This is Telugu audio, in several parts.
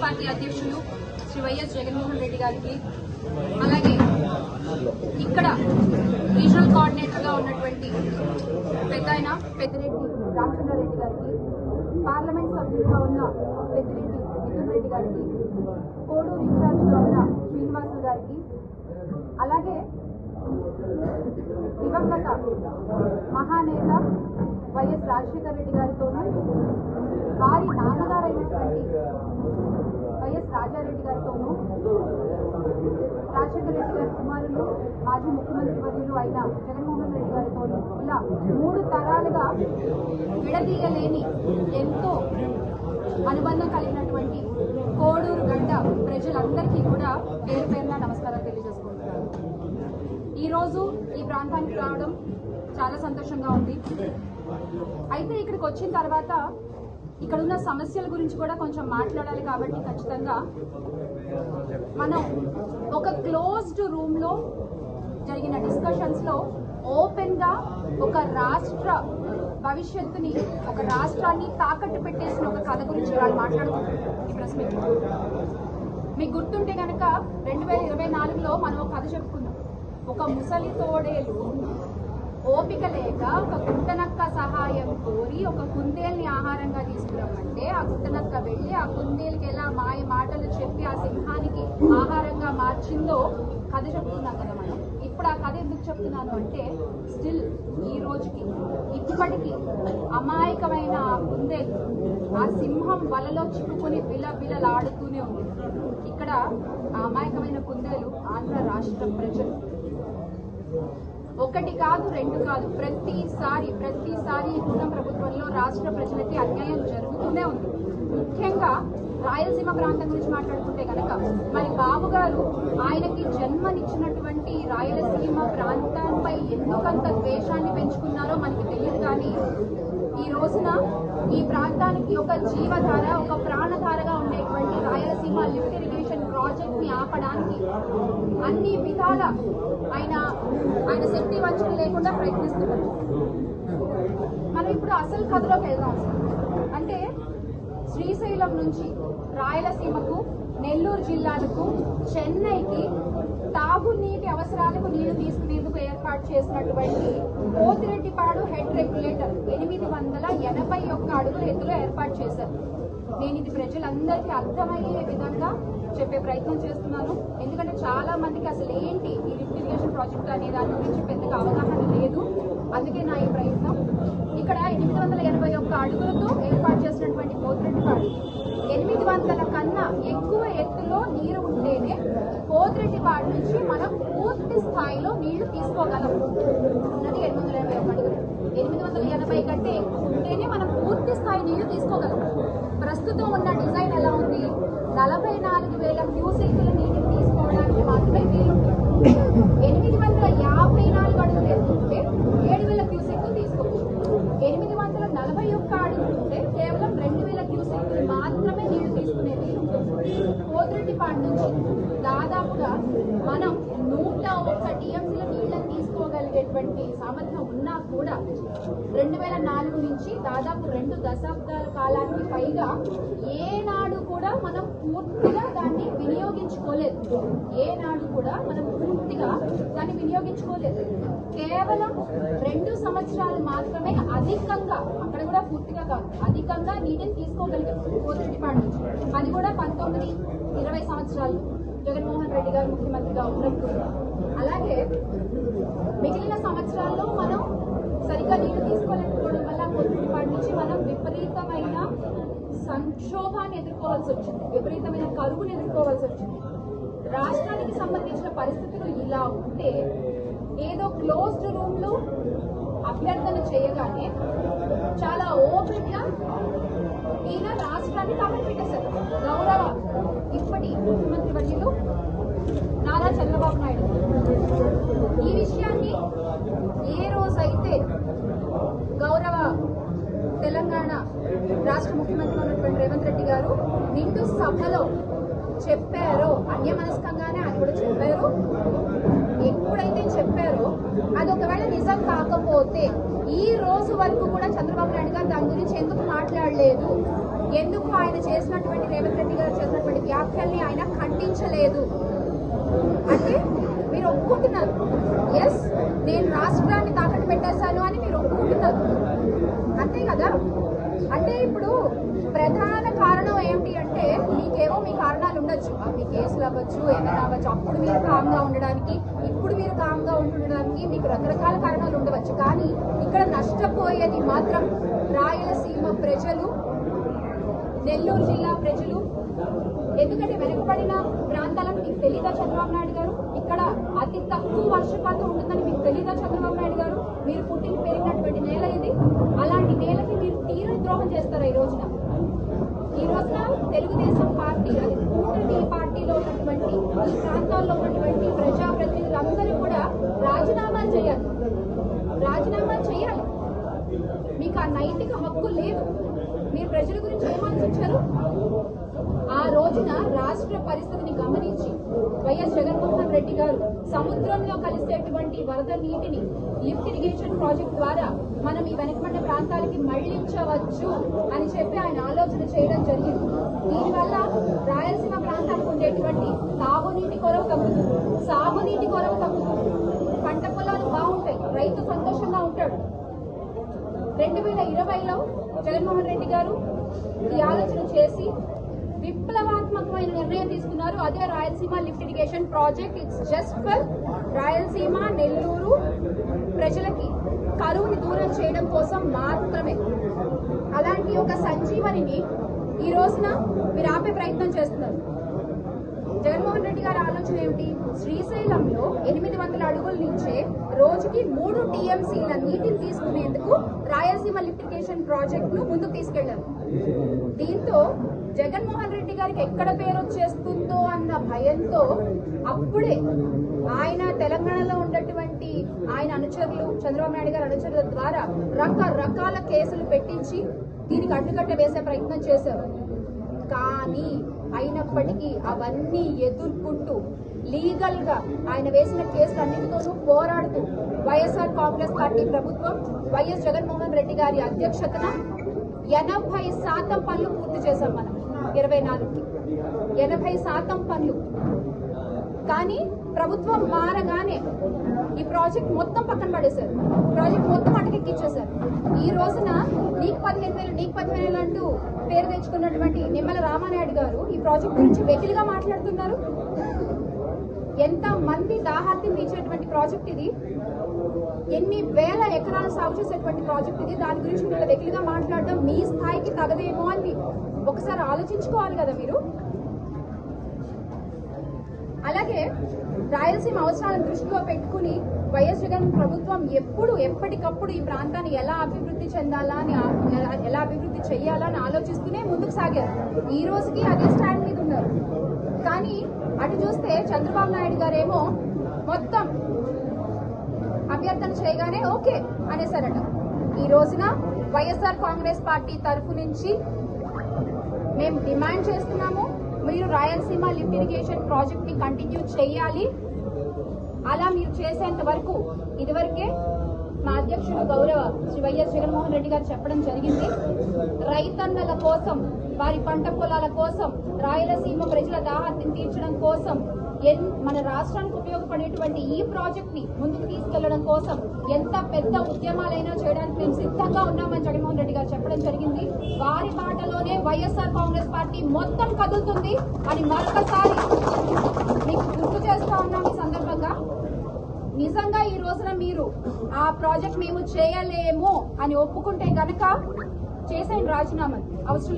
పార్టీ అధ్యక్షులు శ్రీ వైఎస్ జగన్మోహన్ రెడ్డి గారికి, అలాగే ఇక్కడ రీజనల్ కోఆర్డినేటర్ గా ఉన్నటువంటి పెద్దాయన పెద్దిరెడ్డి రామచంద్రారెడ్డి గారికి, పార్లమెంట్ సభ్యులుగా ఉన్న పెద్దిరెడ్డి మిథున్ రెడ్డి గారికి, కోడూరు ఇన్ఛార్జ్ గా ఉన్న శ్రీనివాసులు గారికి, అలాగే దివంగత మహానేత వైఎస్ రాజశేఖర రెడ్డి గారితోనూ, వారి నాన్నగారైనటువంటి వైఎస్ రాజారెడ్డి గారితోనూ, రాజశేఖర రెడ్డి గారి కుమారులు మాజీ ముఖ్యమంత్రి వర్యులు అయిన జగన్మోహన్ రెడ్డి గారితోనూ, ఇలా 3 తరాలుగా విడదీయలేని ఎంతో అనుబంధం కలిగినటువంటి కోడూరు గడ్డ ప్రజలందరికీ కూడా పేరు పేరున నమస్కారాలు తెలియజేసుకుంటున్నాను. ఈరోజు ఈ ప్రాంతానికి రావడం చాలా సంతోషంగా ఉంది. అయితే ఇక్కడికి వచ్చిన తర్వాత ఇక్కడున్న సమస్యల గురించి కూడా కొంచెం మాట్లాడాలి కాబట్టి ఖచ్చితంగా మనం ఒక క్లోజ్డ్ రూమ్ లో జరిగిన డిస్కషన్స్ లో ఓపెన్ గా ఒక రాష్ట్ర భవిష్యత్తుని, ఒక రాష్ట్రాన్ని తాకట్టు పెట్టేసిన ఒక కథ గురించి వాళ్ళు మాట్లాడుకుంటున్నారు ఈ ప్రెస్ మీట్. మీకు గుర్తుంటే కనుక 2024లో మనం ఒక కథ చెప్పుకున్నాం. ఒక ముసలి తోడేలు ఓపిక లేక ఒక గుంటనక్క సహాయం కోరి ఒక కుందేల్ని ఆహారంగా తీసుకురమ్మంటే ఆ గుంటనక్క వెళ్ళి ఆ కుందేలుకి ఎలా మాయ మాటలు చెప్పి ఆ సింహానికి ఆహారంగా మార్చిందో కథ చెప్తున్నాం కదా మనం. ఇప్పుడు ఆ కథ ఎందుకు చెప్తున్నాను అంటే, స్టిల్ ఈ రోజుకి ఇప్పటికీ అమాయకమైన ఆ కుందేలు ఆ సింహం వలలో చిక్కుకుని బిలబిలలాడుతూనే ఉంది. ఇక్కడ ఆ అమాయకమైన కుందేలు ఆంధ్ర రాష్ట్ర ప్రజలు. 1 కాదు 2 కాదు, ప్రతిసారి ఈ కూటమి ప్రభుత్వంలో రాష్ట్ర ప్రజలకి అన్యాయం జరుగుతూనే ఉంది. ముఖ్యంగా రాయలసీమ ప్రాంతం గురించి మాట్లాడుకుంటే కనుక, మరి బాబు గారు ఆయనకి జన్మనిచ్చినటువంటి రాయలసీమ ప్రాంతంపై ఎందుకంత ద్వేషాన్ని పెంచుకున్నారో మనకి తెలియదు. కానీ ఈ రోజున ఈ ప్రాంతానికి ఒక జీవధార, ఒక ప్రాణధారగా ఉండేటువంటి రాయలసీమ లిఫ్ట్ ఇరిగేషన్ ప్రాజెక్ట్ ని ఆపడానికి అన్ని విధాల ఆయన శక్తి వంచన లేకుండా ప్రయత్నిస్తున్నారు. మనం ఇప్పుడు అసలు కథలోకి వెళ్దాం. అంటే శ్రీశైలం నుంచి రాయలసీమకు, నెల్లూరు జిల్లాలకు, చెన్నైకి తాగునీటి అవసరాలకు నీళ్లు తీసుకునేందుకు ఏర్పాటు చేసినటువంటి పోతిరెడ్డిపాడు హెడ్ రెగ్యులేటర్ 881 అడుగుల ఎత్తులో ఏర్పాటు చేశారు. నేను ఇది ప్రజలందరికీ అర్థమయ్యే విధంగా చెప్పే ప్రయత్నం చేస్తున్నాను. ఎందుకంటే చాలా మందికి అసలు ఏంటి ఈ లిఫ్ట్ ఇరిగేషన్ ప్రాజెక్ట్ అనే దాని గురించి పెద్దగా అవగాహన లేదు. అందుకే నా ఈ ప్రయత్నం. ఇక్కడ 881 అడుగులతో ఏర్పాటు చేసినటువంటి పోతిరెడ్డిపాడు 800 కన్నా ఎక్కువ ఎత్తులో నీరు ఉంటేనే పోతిరెడ్డిపాడు నుంచి మనం పూర్తి స్థాయిలో నీళ్లు తీసుకోగలం. ఉన్నది 881 అడుగులు. 880 కంటే ఎక్కువ ఉంటేనే మనం పూర్తి స్థాయి నీళ్లు తీసుకోగలం. ప్రస్తుతం ఉన్న డిజైన్ ఎలా ఉంది? 44,000 క్యూసెక్కుల నీటిని తీసుకోవడానికి మాత్రమే వీలుంటుంది. 854 అడుగులు ఎత్తుంటే 7,000 క్యూసెక్కులు తీసుకోవచ్చు. 841 అడుగులు ఉంటే కేవలం 2,000 క్యూసెక్కులు మాత్రమే నీళ్లు తీసుకునే వీలుంటుంది. పోతిరెడ్డిపాడు నుంచి దాదాపుగా మనం 101 టీఎంసీల నీళ్లను తీసుకోగలిగేటువంటి సామర్థ్యం ఉన్నా కూడా 2004 నుంచి దాదాపు 2 దశాబ్దాల కాలానికి పైగా ఏనాడు కూడా మనం పూర్తిగా దాన్ని వినియోగించుకోలేదు. కేవలం 2 సంవత్సరాలు మాత్రమే అధికంగా, అక్కడ కూడా పూర్తిగా కాదు, అధికంగా నీటిని తీసుకోగలిగాం పోతిరెడ్డిపాడు నుంచి. అది కూడా 19-20 సంవత్సరాలు జగన్మోహన్ రెడ్డి గారు ముఖ్యమంత్రిగా ఉన్నప్పుడు. అలాగే మిగిలిన సంవత్సరాల్లో మనం సరిగ్గా నీళ్లు తీసుకోలేకపోవడం వల్ల పోతిరెడ్డిపాడు నుంచి మనం విపరీతమైన సంక్షోభాన్ని ఎదుర్కోవాల్సి వచ్చింది, విపరీతమైన కరువును ఎదుర్కోవాల్సి వచ్చింది. రాష్ట్రానికి సంబంధించిన పరిస్థితులు ఇలా ఉంటే ఏదో క్లోజ్డ్ రూమ్ లో అభ్యర్థన చేయగానే చాలా ఓపెన్ గా ఈయన రాష్ట్రాన్ని తాకట్టు పెట్టేశారు. గౌరవ ఇప్పటి ముఖ్యమంత్రి వర్యులు నారా చంద్రబాబు నాయుడు ఈ విషయాన్ని ఏ రోజైతే గౌరవ తెలంగాణ రాష్ట్ర ముఖ్యమంత్రి ఉన్నటువంటి రేవంత్ రెడ్డి గారు నిండు సభలో చెప్పారో, అన్యమనస్కంగానే ఆయన కూడా చెప్పారు, ఎప్పుడైతే చెప్పారో అది ఒకవేళ నిజం కాకపోతే ఈ రోజు వరకు కూడా చంద్రబాబు నాయుడు గారు దాని గురించి ఎందుకు మాట్లాడలేదు, ఎందుకు ఆయన చేసినటువంటి రేవంత్ రెడ్డి గారు చేసినటువంటి వ్యాఖ్యల్ని ఆయన ఖండించలేదు అంటే మీరు ఒప్పుకుంటున్నారు. ఎస్, నేను రాష్ట్రాన్ని తాకట్టు పెట్టేశాను అని మీరు ఒప్పుకుంటున్నారు, అంతే కదా. అంటే ఇప్పుడు ప్రధాన కారణం ఏమిటి అంటే మీకేమో మీ కారణాలు ఉండొచ్చు, మీ కేసులు అవ్వచ్చు, ఏమైనా అవ్వచ్చు. అప్పుడు మీరు కామ్గా ఉండడానికి, ఇప్పుడు మీరు కామ్గా ఉండడానికి మీకు రకరకాల కారణాలు ఉండవచ్చు. కానీ ఇక్కడ నష్టపోయేది మాత్రం రాయలసీమ ప్రజలు, నెల్లూరు జిల్లా ప్రజలు. ఎందుకంటే వెనుకబడిన ప్రాంతాలకు మీకు తెలీదా చంద్రబాబు నాయుడు గారు? ఇక్కడ అతి తక్కువ వర్షపాతం ఉంటుందని మీకు తెలీదా చంద్రబాబు నాయుడు గారు? మీరు పుట్టిన పెరిగినటువంటి నేల ఇది. అలాంటి నేలకి మీరు తీవ్ర ద్రోహం చేస్తారా ఈ రోజున? ఈ రోజున తెలుగుదేశం పార్టీ, అది కూటమి పార్టీలో ఉన్నటువంటి ఈ ప్రాంతాల్లో ఉన్నటువంటి ప్రజాప్రతినిధులందరూ కూడా రాజీనామాలు చేయాలి. రాజీనామాలు చేయాలి. మీకు ఆ నైతిక హక్కు లేదు. మీరు ప్రజల గురించి ఏం ఆలోచించారు? ఆ రోజున రాష్ట్ర పరిస్థితిని గమనించి వైఎస్ జగన్మోహన్ రెడ్డి గారు సముద్రంలో కలిసేటువంటి వరద నీటిని లిఫ్ట్ ఇరిగేషన్ ప్రాజెక్ట్ ద్వారా మనం ఈ వెనకబడ్డ ప్రాంతాలకి మళ్లించవచ్చు అని చెప్పి ఆయన ఆలోచన చేయడం జరిగింది. దీనివల్ల రాయలసీమ ప్రాంతానికి ఉండేటువంటి తాగునీటి కొరవ తగ్గుతుంది, సాగునీటి కొరవ తగ్గుతుంది, పంట పొలాలు బాగుంటాయి, రైతు సంతోషంగా ఉంటాడు. 2020లో జగన్మోహన్ రెడ్డి గారు ఈ ఆలోచన చేసి విప్లవాత్మకమైన నిర్ణయం తీసుకున్నారు. అదే Rayalaseema lift irrigation project. It's just for Rayalaseema, Nellore ప్రజలకి కరువుని దూరం చేయడం కోసం మాత్రమే. అలాంటి ఒక సంజీవనిని ఈ రోజున మీరు ఆపే ప్రయత్నం చేస్తున్నారు. జగన్మోహన్ రెడ్డి గారి ఆలోచన ఏమిటి? శ్రీశైలంలో 800 అడుగుల నుంచే రోజుకి 3 టీఎంసీల నీటిని తీసుకునేందుకు రాయలసీమ లిఫ్ట్ ఇరిగేషన్ ప్రాజెక్ట్ ను ముందుకు తీసుకెళ్లారు. దీంతో జగన్మోహన్ రెడ్డి గారికి ఎక్కడ పేరు వచ్చేస్తుందో అన్న భయంతో అప్పుడే ఆయన తెలంగాణలో ఉన్నటువంటి ఆయన అనుచరులు, చంద్రబాబు నాయుడు గారి అనుచరుల ద్వారా రకరకాల కేసులు పెట్టించి దీనికి అడ్డుకట్ట వేసే ప్రయత్నం చేశారు. కానీ అయినప్పటికీ అవన్నీ ఎదుర్కొంటూ లీగల్ గా ఆయన వేసిన కేసులన్నిటితోనూ పోరాడుతూ వైఎస్ఆర్ కాంగ్రెస్ పార్టీ ప్రభుత్వం వైఎస్ జగన్మోహన్ రెడ్డి గారి అధ్యక్షతన 80% పనులు పూర్తి చేశాం. మనం 24కి 80% పనులు. కానీ ప్రభుత్వం మారగానే ఈ ప్రాజెక్ట్ మొత్తం పక్కన పడేశారు. ప్రాజెక్ట్ మొత్తం అటకెక్కిచ్చేశారు. ఈ రోజున నీకు 15,000 అంటూ పేరు తెచ్చుకున్నటువంటి నిమ్మల రామానాయుడు గారు ఈ ప్రాజెక్ట్ గురించి వెకిలిగా మాట్లాడుతున్నారు. ఎంత మంది దాహార్తిని తీర్చేటువంటి ప్రాజెక్ట్ ఇది, ఎన్ని వేల ఎకరాలు సాగు చేసేటువంటి ప్రాజెక్ట్ ఇది. దాని గురించి మీరు వెకిలిగా మాట్లాడడం మీ స్థాయికి తగదేమో అని ఒకసారి ఆలోచించుకోవాలి కదా మీరు. అలాగే రాయలసీమ అవసరాలను దృష్టిలో పెట్టుకుని వైఎస్ జగన్ ప్రభుత్వం ఎప్పటికప్పుడు ఈ ప్రాంతాన్ని ఎలా అభివృద్ధి చెందాలా అని, ఎలా అభివృద్ధి చెయ్యాలా అని ఆలోచిస్తూనే ముందుకు సాగారు. ఈ రోజుకి అదే స్టాండ్ మీద ఉన్నారు. కానీ అటు చూస్తే చంద్రబాబు నాయుడు గారేమో మొత్తం అభ్యర్థన చేయగానే ఓకే అనేసారట. ఈ రోజున వైఎస్ఆర్ కాంగ్రెస్ పార్టీ తరఫు నుంచి మేము డిమాండ్ చేస్తున్నాము, మీరు రాయలసీమ లిఫ్ట్ ఇరిగేషన్ ప్రాజెక్ట్ ని కంటిన్యూ చేయాలి. అలా మీరు చేసేంత వరకు ఇదివరకే మా అధ్యక్షుడు గౌరవ శ్రీ వైఎస్ జగన్మోహన్ రెడ్డి గారు చెప్పడం జరిగింది, రైతన్నల కోసం, వారి పంట పొలాల కోసం, రాయలసీమ ప్రజల దాహార్తిని తీర్చడం కోసం, మన రాష్ట్రానికి ఉపయోగపడేటువంటి ఈ ప్రాజెక్ట్ ని ముందుకు తీసుకెళ్లడం కోసం ఎంత పెద్ద ఉద్యమాలైనా చేయడానికి మేము సిద్ధంగా ఉన్నామని జగన్మోహన్ రెడ్డి గారు చెప్పడం జరిగింది. వారి బాటలోనే వైఎస్ఆర్ కాంగ్రెస్ పార్టీ మొత్తం కదులుతుంది అని మరొకసారి మీకు గుర్తు చేస్తా ఉన్నాం. ఈ సందర్భంగా నిజంగా ఈ రోజున మీరు ఆ ప్రాజెక్ట్ మేము చేయలేము అని ఒప్పుకుంటే గనక చేసేయండి రాజీనామాలు. అవసరం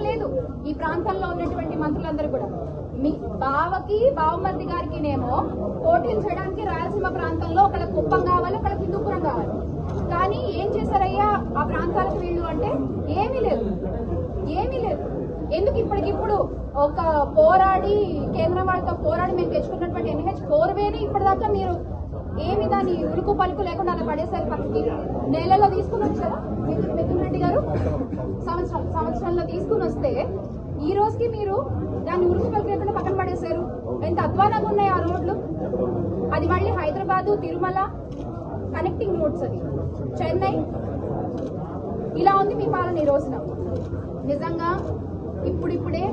లేదు. ఈ ప్రాంతంలో ఉన్నటువంటి మంత్రులందరూ కూడా మీ బావమర్ది గారికినేమో పోటీలు చేయడానికి రాయలసీమ ప్రాంతంలో ఒకళ్ళ కుప్పం కావాలి, ఒకళ్ళ హిందూపురం కావాలి. కానీ ఏం చేశారయ్యా ఆ ప్రాంతాలకు వీళ్ళు అంటే ఏమీ లేదు. ఎందుకు ఇప్పటికిప్పుడు ఒక పోరాడి కేంద్రం వాళ్ళతో పోరాడి మేము తెచ్చుకున్నటువంటి NH4వేని ఇప్పటిదాకా మీరు ఏమి దాన్ని ఉలుకు పలుకు లేకుండా అలా పడేసారు పక్కకి. నెలలో తీసుకుని వచ్చారా మిథున్ రెడ్డి గారు? సంవత్సరంలో తీసుకుని వస్తే ఈ రోజుకి మీరు దాన్ని ఉలుకు పలుకు లేకుండా పక్కన పడేశారు. ఎంత అధ్వానంగా ఉన్నాయి ఆ రోడ్లు. అది మళ్ళీ హైదరాబాదు, తిరుమల కనెక్టింగ్ రోడ్స్. అది చెన్నై ఇలా ఉంది మీ పాలన ఈ రోజున. నిజంగా ఇప్పుడిప్పుడే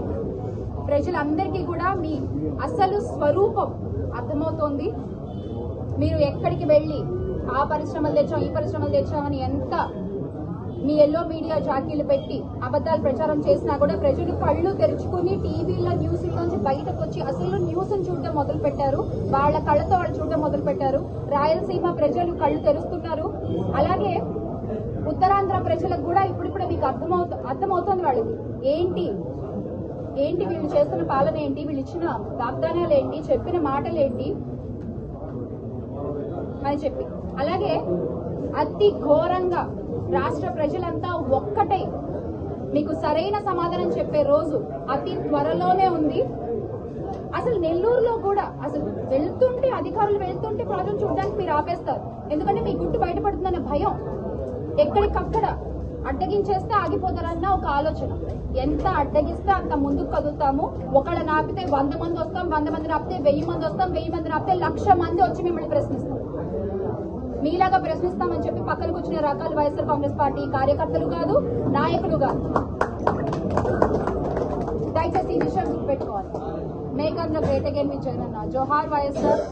ప్రజలందరికీ కూడా మీ అసలు స్వరూపం అర్థమవుతోంది. మీరు ఎక్కడికి వెళ్ళి ఆ పరిశ్రమలు తెచ్చాం ఈ పరిశ్రమలు తెచ్చామని ఎంత మీ ఎల్లో మీడియా జాకీలు పెట్టి అబద్ధాలు ప్రచారం చేసినా కూడా ప్రజలు కళ్ళు తెరుచుకుని టీవీలో న్యూస్లోంచి బయటకు వచ్చి అసలు న్యూస్ చూడడం మొదలు పెట్టారు. వాళ్ళ కళ్ళతో వాళ్ళు చూడడం మొదలు పెట్టారు. రాయలసీమ ప్రజలు కళ్ళు తెరుస్తున్నారు. అలాగే ఉత్తరాంధ్ర ప్రజలకు కూడా ఇప్పుడిప్పుడే మీకు అర్థమవుతోంది వాళ్ళకి ఏంటి వీళ్ళు చేస్తున్న పాలన ఏంటి, వీళ్ళు ఇచ్చిన వాగ్దానాలు ఏంటి, చెప్పిన మాటలు ఏంటి అని చెప్పి. అలాగే అతి ఘోరంగా రాష్ట్ర ప్రజలంతా ఒక్కటై మీకు సరైన సమాధానం చెప్పే రోజు అతి త్వరలోనే ఉంది. అసలు నెల్లూరులో కూడా అసలు వెళ్తుంటే అధికారులు వెళ్తుంటే ప్రాజెక్ట్ చూడడానికి మీరు ఆపేస్తారు. ఎందుకంటే మీ గుట్టు బయటపడుతుందనే భయం. ఎక్కడికక్కడ అడ్డగించేస్తే ఆగిపోతారన్న ఒక ఆలోచన. ఎంత అడ్డగిస్తే అంత ముందుకు కదులుతాము. ఒకళ్ళని ఆపితే 100 మంది వస్తాం, 100 మందిని ఆపితే 1000 మంది వస్తాం, 1000 మందిని ఆపితే 1,00,000 మంది వచ్చి మిమ్మల్ని ప్రశ్నిస్తాం. మీలాగా ప్రశ్నిస్తామని చెప్పి పక్కన కూర్చునే రకాల వైఎస్ఆర్ కాంగ్రెస్ పార్టీ కార్యకర్తలు కాదు, నాయకులు కాదు. దయచేసి ఈ విషయం గుర్తుపెట్టుకోవాలి. Make Andhra great again with Jagananna. జోహార్ వైఎస్ఆర్.